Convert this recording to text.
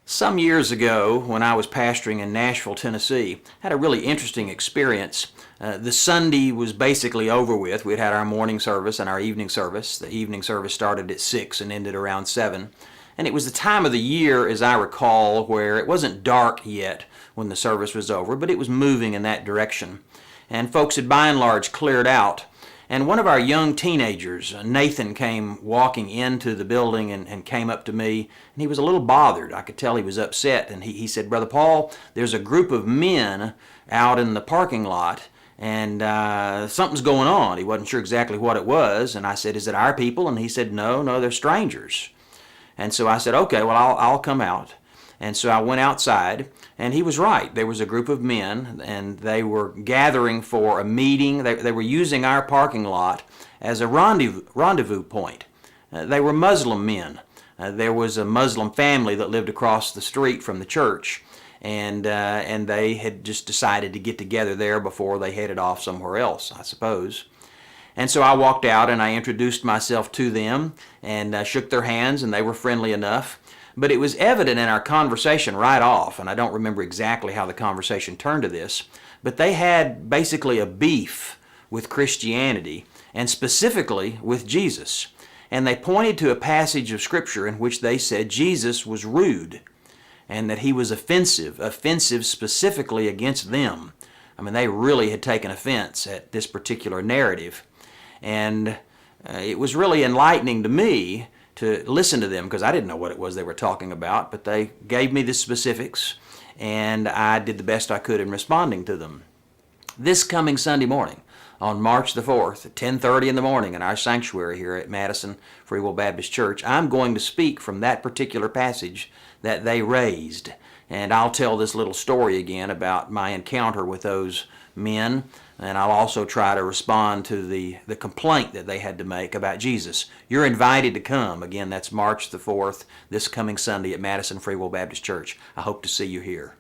Some years ago, when I was pastoring in Nashville, Tennessee, I had a really interesting experience. The Sunday was basically over with. We'd had our morning service and our evening service. The evening service started at 6 and ended around 7. And it was the time of the year, as I recall, where it wasn't dark yet when the service was over, but it was moving in that direction. And folks had by and large cleared out. And one of our young teenagers, Nathan, came walking into the building and came up to me, and he was a little bothered. I could tell he was upset, and he said, "Brother Paul, there's a group of men out in the parking lot, and something's going on." He wasn't sure exactly what it was, and I said, "Is it our people?" And he said, No, they're strangers." And so I said, "Okay, well, I'll come out." And so I went outside, and he was right. There was a group of men, and they were gathering for a meeting. They were using our parking lot as a rendezvous point. They were Muslim men. There was a Muslim family that lived across the street from the church, and they had just decided to get together there before they headed off somewhere else, I suppose. And so I walked out, and I introduced myself to them, and shook their hands, and they were friendly enough. But it was evident in our conversation right off, and I don't remember exactly how the conversation turned to this, but they had basically a beef with Christianity, and specifically with Jesus. And they pointed to a passage of Scripture in which they said Jesus was rude, and that he was offensive specifically against them. I mean, they really had taken offense at this particular narrative. And it was really enlightening to me to listen to them, because I didn't know what it was they were talking about, but they gave me the specifics, and I did the best I could in responding to them. This coming Sunday morning, on March the 4th, at 10:30 in the morning in our sanctuary here at Madison Free Will Baptist Church, I'm going to speak from that particular passage that they raised. And I'll tell this little story again about my encounter with those men, and I'll also try to respond to the complaint that they had to make about Jesus. You're invited to come. Again, that's March the 4th, this coming Sunday at Madison Free Will Baptist Church. I hope to see you here.